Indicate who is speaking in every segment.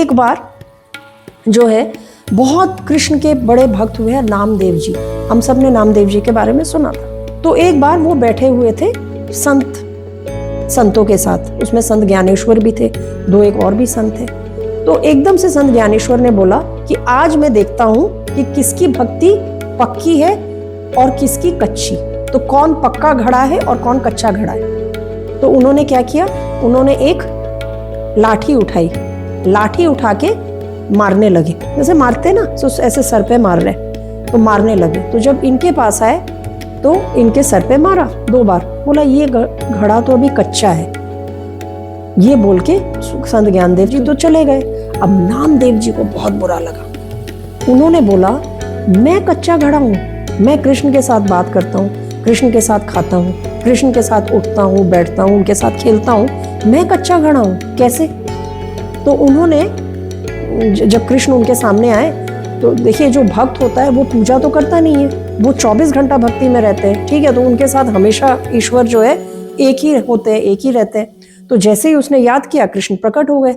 Speaker 1: एक बार जो है बहुत कृष्ण के बड़े भक्त हुए हैं नामदेव जी। हम सब ने नामदेव जी के बारे में सुना था। तो एक बार वो बैठे हुए थे संतों के साथ, उसमें संत ज्ञानेश्वर भी थे, दो एक और भी संत थे। तो एकदम से संत ज्ञानेश्वर ने बोला कि आज मैं देखता हूं कि किसकी भक्ति पक्की है और किसकी कच्ची, तो कौन पक्का घड़ा है और कौन कच्चा घड़ा है। तो उन्होंने क्या किया, उन्होंने एक लाठी उठाई, लाठी उठा के मारने लगे, जैसे मारते ना, तो ऐसे सर पे मार रहे, तो मारने लगे। तो जब इनके पास आए तो इनके सर पे मारा 2 बार, बोला ये घड़ा तो अभी कच्चा है। ये बोल के संत ज्ञानदेव जी तो चले गए। अब नामदेव जी को बहुत बुरा लगा। उन्होंने बोला मैं कच्चा घड़ा हूँ, मैं कृष्ण के साथ बात करता हूँ, कृष्ण के साथ खाता हूँ, कृष्ण के साथ उठता हूँ, बैठता हूँ, उनके साथ खेलता हूँ, मैं कच्चा घड़ा हूँ कैसे। तो उन्होंने जब कृष्ण उनके सामने आए तो देखिए जो भक्त होता है वो पूजा तो करता नहीं है, वो 24 घंटा भक्ति में रहते हैं, ठीक है। तो उनके साथ हमेशा ईश्वर जो है एक ही होते हैं, एक ही रहते हैं। तो जैसे ही उसने याद किया कृष्ण प्रकट हो गए।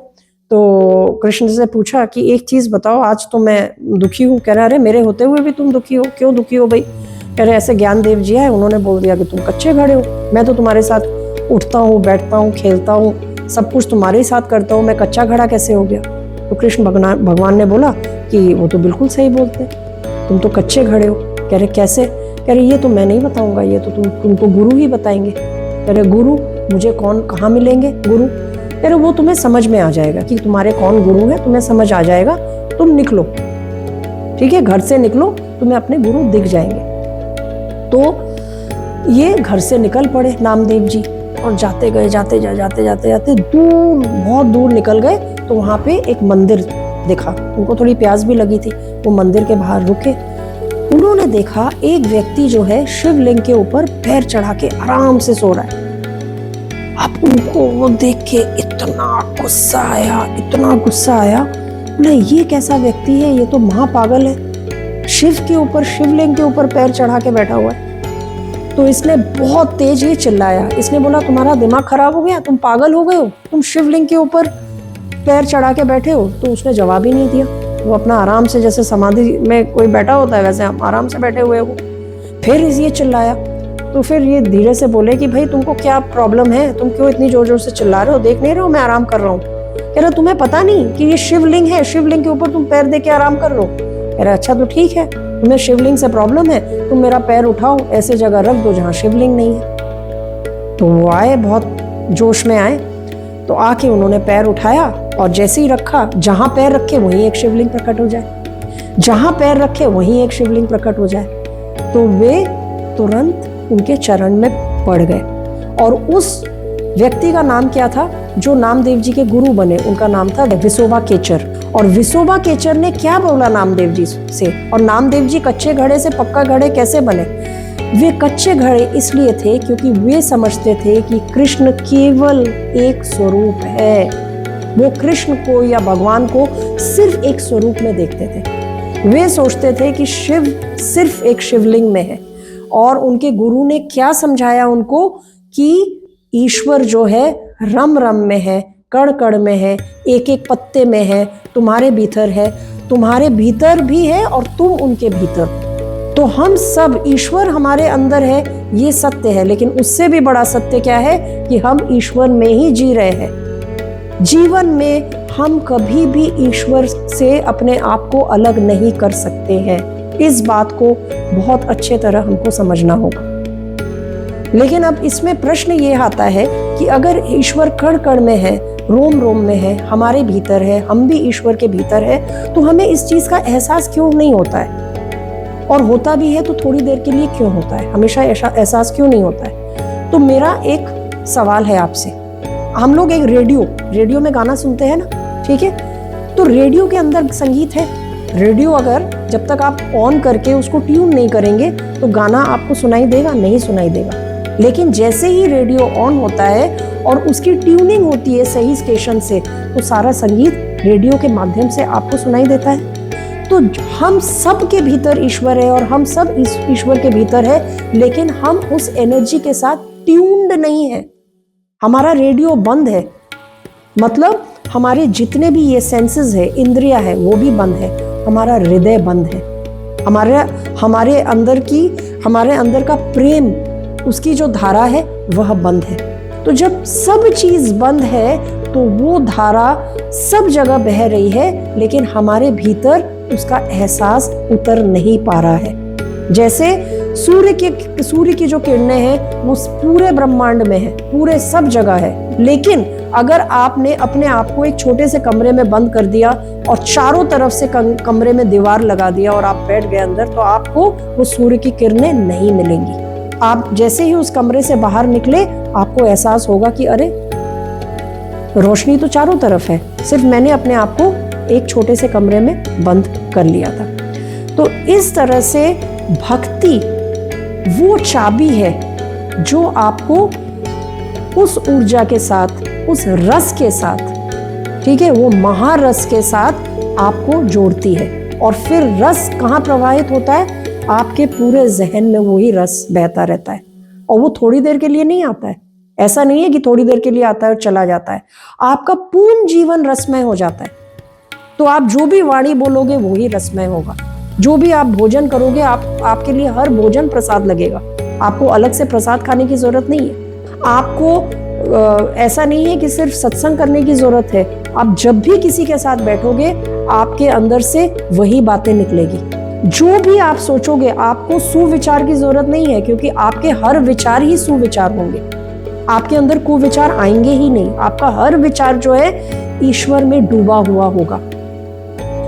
Speaker 1: तो कृष्ण से पूछा कि एक चीज बताओ, आज तो मैं दुखी हूँ। कह रहा अरे मेरे होते हुए भी तुम दुखी हो, क्यों दुखी हो भाई। कह रहे ऐसे ज्ञानदेव जी है, उन्होंने बोल दिया कि तुम कच्चे घड़े हो, मैं तो तुम्हारे साथ उठता हूँ, बैठता हूँ, खेलता हूँ, सब कुछ तुम्हारे ही साथ करता हूँ, मैं कच्चा घड़ा कैसे हो गया। तो कृष्ण भगवान ने बोला कि वो तो बिल्कुल सही बोलते, तुम तो कच्चे घड़े हो। कह रहे कैसे। कह रहे ये तो मैं नहीं बताऊंगा, ये तो तुमको गुरु ही बताएंगे। कह रहे गुरु, मुझे कौन कहाँ मिलेंगे गुरु। कह रहे वो तुम्हें समझ में आ जाएगा कि तुम्हारे कौन गुरु है, तुम्हें समझ आ जाएगा, तुम निकलो, ठीक है, घर से निकलो, तुम्हें अपने गुरु दिख जाएंगे। तो ये घर से निकल पड़े नामदेव जी और जाते गए, जाते जाते दूर, बहुत दूर निकल गए। तो वहां पे एक मंदिर देखा, उनको थोड़ी प्यास भी लगी थी, वो मंदिर के बाहर रुके। उन्होंने देखा एक व्यक्ति जो है शिवलिंग के ऊपर पैर चढ़ा के आराम से सो रहा है। अब उनको वो देख के इतना गुस्सा आया, इतना गुस्सा आया, बोले ये कैसा व्यक्ति है, ये तो महापागल है, शिव के ऊपर, शिवलिंग के ऊपर पैर चढ़ा के बैठा हुआ है। तो इसने बहुत तेज ही चिल्लाया, इसने बोला तुम्हारा दिमाग खराब हो गया, तुम पागल हो गए हो, तुम शिवलिंग के ऊपर पैर चढ़ा के बैठे हो। तो उसने जवाब ही नहीं दिया, वो अपना आराम से, जैसे समाधि में कोई बैठा होता है वैसे हम आराम से बैठे हुए। वो फिर ये चिल्लाया। तो फिर ये धीरे से बोले कि भाई तुमको क्या प्रॉब्लम है, तुम क्यों इतनी जोर जोर से चिल्ला रहे हो, देख नहीं रहे हो मैं आराम कर रहा हूँ। कह रहा तुम्हें पता नहीं कि ये शिवलिंग है, शिवलिंग के ऊपर तुम पैर दे के आराम कर रहे हो। कह रहा अच्छा तो ठीक है, तुम्हें शिवलिंग से प्रॉब्लम है, तुम मेरा पैर उठाओ, ऐसे जगह रख दो जहाँ शिवलिंग नहीं है। तो वो आए, बहुत जोश में आए, तो आके उन्होंने पैर उठाया और जैसे ही रखा, जहां पैर रखे वहीं एक शिवलिंग प्रकट हो जाए, जहां पैर रखे वहीं एक शिवलिंग प्रकट हो जाए। तो वे तुरंत उनके चरण में पड़ गए। और उस व्यक्ति का नाम क्या था जो नामदेव जी के गुरु बने, उनका नाम था विसोबा केचर। और विसोबा केचर ने क्या बोला नामदेव जी से, और नामदेव जी कच्चे घड़े से पक्का घड़े कैसे बने। वे कच्चे घड़े इसलिए थे क्योंकि वे समझते थे कि कृष्ण केवल एक स्वरूप है, वो कृष्ण को या भगवान को सिर्फ एक स्वरूप में देखते थे। वे सोचते थे कि शिव सिर्फ एक शिवलिंग में है। और उनके गुरु ने क्या समझाया उनको कि ईश्वर जो है रम रम में है, कण कण में है, एक एक पत्ते में है, तुम्हारे भीतर है, तुम्हारे भीतर भी है और तुम उनके भीतर। तो हम सब, ईश्वर हमारे अंदर है, ये सत्य है, लेकिन उससे भी बड़ा सत्य क्या है कि हम ईश्वर में ही जी रहे हैं। जीवन में हम कभी भी ईश्वर से अपने आप को अलग नहीं कर सकते हैं। इस बात को बहुत अच्छे तरह हमको समझना होगा। लेकिन अब इसमें प्रश्न ये आता है कि अगर ईश्वर कण कण में है, रोम रोम में है, हमारे भीतर है, हम भी ईश्वर के भीतर है, तो हमें इस चीज का एहसास क्यों नहीं होता है, और होता भी है तो थोड़ी देर के लिए क्यों होता है, हमेशा एहसास क्यों नहीं होता है। तो मेरा एक सवाल है आपसे, हम लोग एक रेडियो में गाना सुनते हैं ना, ठीक है, तो रेडियो के अंदर संगीत है। रेडियो अगर जब तक आप ऑन करके उसको ट्यून नहीं करेंगे तो गाना आपको सुनाई देगा नहीं, सुनाई देगा। लेकिन जैसे ही रेडियो ऑन होता है और उसकी ट्यूनिंग होती है सही स्टेशन से, तो सारा संगीत रेडियो के माध्यम से आपको सुनाई देता है। तो हम सब के भीतर ईश्वर है और हम सब ईश्वर के भीतर है, लेकिन हम उस एनर्जी के साथ ट्यून्ड नहीं है। हमारा रेडियो बंद है, मतलब हमारे जितने भी ये सेंसेस है, इंद्रिया है, वो भी बंद है, हमारा हृदय बंद है, हमारे अंदर का प्रेम, उसकी जो धारा है वह बंद है। तो जब सब चीज बंद है तो वो धारा सब जगह बह रही है, लेकिन हमारे भीतर उसका एहसास उतर नहीं पा रहा है। जैसे सूर्य की जो किरणें हैं वो पूरे ब्रह्मांड में है, पूरे सब जगह है, लेकिन अगर आपने अपने आप को एक छोटे से कमरे में बंद कर दिया और चारों तरफ से कमरे में दीवार लगा दिया और आप बैठ गए अंदर, तो आपको वो सूर्य की किरणें नहीं मिलेंगी। आप जैसे ही उस कमरे से बाहर निकले, आपको एहसास होगा कि अरे रोशनी तो चारों तरफ है, सिर्फ मैंने अपने आप को एक छोटे से कमरे में बंद कर लिया था। तो इस तरह से भक्ति वो चाबी है जो आपको उस ऊर्जा के साथ, उस रस के साथ, ठीक है, वो महारस के साथ आपको जोड़ती है। और फिर रस कहाँ प्रवाहित होता है? आपके पूरे जहन में वही रस बहता रहता है, और वो थोड़ी देर के लिए नहीं आता है। ऐसा नहीं है कि थोड़ी देर के लिए आता है और चला जाता है, आपका पूर्ण जीवन रसमय हो जाता है। तो आप जो भी वाणी बोलोगे वही रसमय होगा, जो भी आप भोजन करोगे, आपके लिए हर भोजन प्रसाद लगेगा। आपको अलग से प्रसाद खाने की जरूरत नहीं है। आपको ऐसा नहीं है कि सिर्फ सत्संग करने की जरूरत है। आप जब भी किसी के साथ बैठोगे, आपके अंदर से वही बातें निकलेगी। जो भी आप सोचोगे, आपको सुविचार की जरूरत नहीं है, क्योंकि आपके हर विचार ही सुविचार होंगे। आपके अंदर कुविचार आएंगे ही नहीं। आपका हर विचार जो है ईश्वर में डूबा हुआ होगा।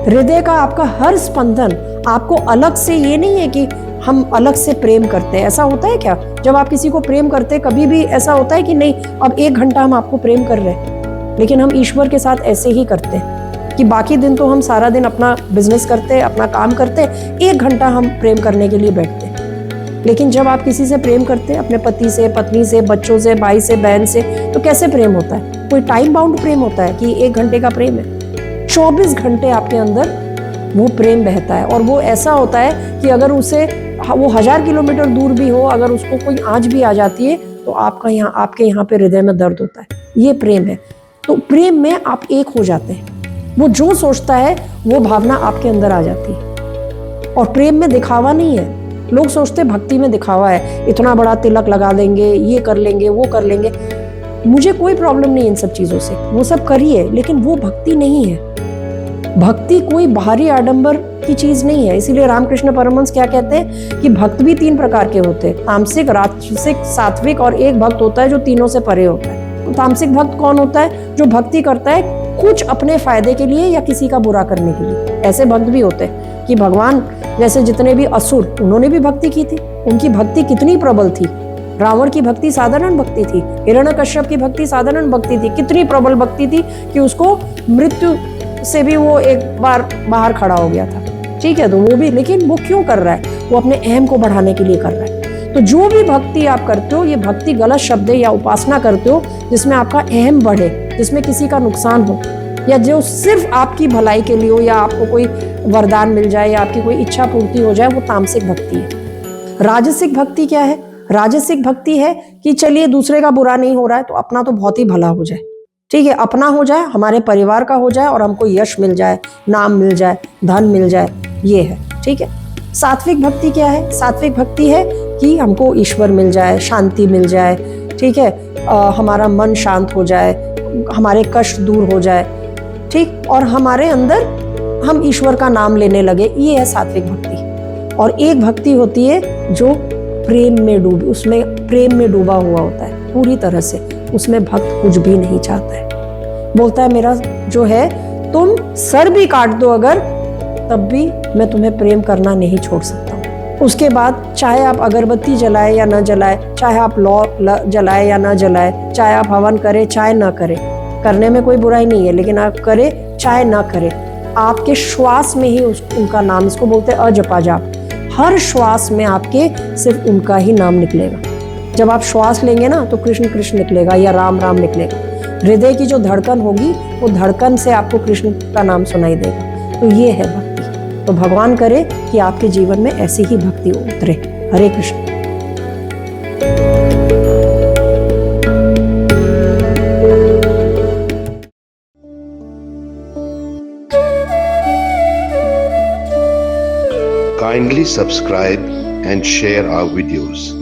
Speaker 1: हृदय का आपका हर स्पंदन आपको अलग से, ये नहीं है कि हम अलग से प्रेम करते हैं। ऐसा होता है क्या? जब आप किसी को प्रेम करते हैं, कभी भी ऐसा होता है कि नहीं अब 1 घंटा हम आपको प्रेम कर रहे हैं? लेकिन हम ईश्वर के साथ ऐसे ही करते हैं कि बाकी दिन तो हम सारा दिन अपना बिजनेस करते हैं, अपना काम करते हैं, 1 घंटा हम प्रेम करने के लिए बैठते हैं। लेकिन जब आप किसी से प्रेम करते हैं, अपने पति से, पत्नी से, बच्चों से, भाई से, बहन से, तो कैसे प्रेम होता है? कोई टाइम बाउंड प्रेम होता है कि 1 घंटे का प्रेम है? 24 घंटे आपके अंदर वो प्रेम बहता है। और वो ऐसा होता है कि अगर उसे वो 1000 किलोमीटर दूर भी हो, अगर उसको कोई आँच भी आ जाती है, तो आपके यहाँ पे हृदय में दर्द होता है। ये प्रेम है। तो प्रेम में आप एक हो जाते हैं। वो जो सोचता है वो भावना आपके अंदर आ जाती है। और प्रेम में दिखावा नहीं है। लोग सोचते भक्ति में दिखावा है, इतना बड़ा तिलक लगा देंगे, ये कर लेंगे, वो कर लेंगे। मुझे कोई प्रॉब्लम नहीं इन सब चीजों से, वो सब करिए, लेकिन वो भक्ति नहीं है। भक्ति कोई बाहरी आडंबर की चीज नहीं है। इसीलिए रामकृष्ण परमहंस क्या कहते हैं कि भक्त भी 3 प्रकार के होते हैं, तामसिक, राजसिक, सात्विक, और एक भक्त होता है जो तीनों से परे होता है। तामसिक भक्त कौन होता है? जो भक्ति करता है कुछ अपने फायदे के लिए या किसी का बुरा करने के लिए। ऐसे भक्त भी होते हैं कि भगवान जैसे जितने भी असुर, उन्होंने भी भक्ति की थी। उनकी भक्ति कितनी प्रबल थी। रावण की भक्ति साधारण भक्ति थी, हिरण्यकश्यप की भक्ति साधारण भक्ति थी। कितनी प्रबल भक्ति थी कि उसको मृत्यु से भी वो एक बार बाहर खड़ा हो गया था। ठीक है, तो वो भी, लेकिन वो क्यों कर रहा है? वो अपने अहम को बढ़ाने के लिए कर रहा है। तो जो भी भक्ति आप करते हो, ये भक्ति गलत शब्द है, या उपासना करते हो जिसमें आपका अहम बढ़े, जिसमें किसी का नुकसान हो, या जो सिर्फ आपकी भलाई के लिए हो, या आपको कोई वरदान मिल जाए, या आपकी कोई इच्छा पूर्ति हो जाए, वो तामसिक भक्ति है। राजसिक भक्ति क्या है? राजसिक भक्ति है कि चलिए दूसरे का बुरा नहीं हो रहा है तो अपना तो बहुत ही भला हो जाए। ठीक है, अपना हो जाए, हमारे परिवार का हो जाए, और हमको यश मिल जाए, नाम मिल जाए, धन मिल जाए, ये है। ठीक है। सात्विक भक्ति क्या है? सात्विक भक्ति है कि हमको ईश्वर मिल जाए, शांति मिल जाए, ठीक है, हमारा मन शांत हो जाए, हमारे कष्ट दूर हो जाए, ठीक, और हमारे अंदर हम ईश्वर का नाम लेने लगे। ये है सात्विक भक्ति। और एक भक्ति होती है जो प्रेम में उसमें प्रेम में डूबा हुआ होता है पूरी तरह से। उसमें भक्त कुछ भी नहीं चाहता है, बोलता है मेरा जो है तुम सर भी काट दो अगर, तब भी मैं तुम्हें प्रेम करना नहीं छोड़ सकता हूँ। उसके बाद चाहे आप अगरबत्ती जलाए या ना जलाए, चाहे आप लौ जलाए या ना जलाए, चाहे आप हवन करें चाहे ना करें, करने में कोई बुराई नहीं है, लेकिन आप करें चाहे ना करें, आपके श्वास में ही उनका नाम, इसको बोलते हैं अजपा जाप। हर श्वास में आपके सिर्फ उनका ही नाम निकलेगा। जब आप श्वास लेंगे ना तो कृष्ण कृष्ण निकलेगा या राम राम निकलेगा। हृदय की जो धड़कन होगी वो धड़कन से आपको कृष्ण का नाम सुनाई देगा। तो ये है भक्ति। तो भगवान करे कि आपके जीवन में ऐसी ही भक्ति उतरे। हरे Krishna.
Speaker 2: Kindly subscribe and share our videos.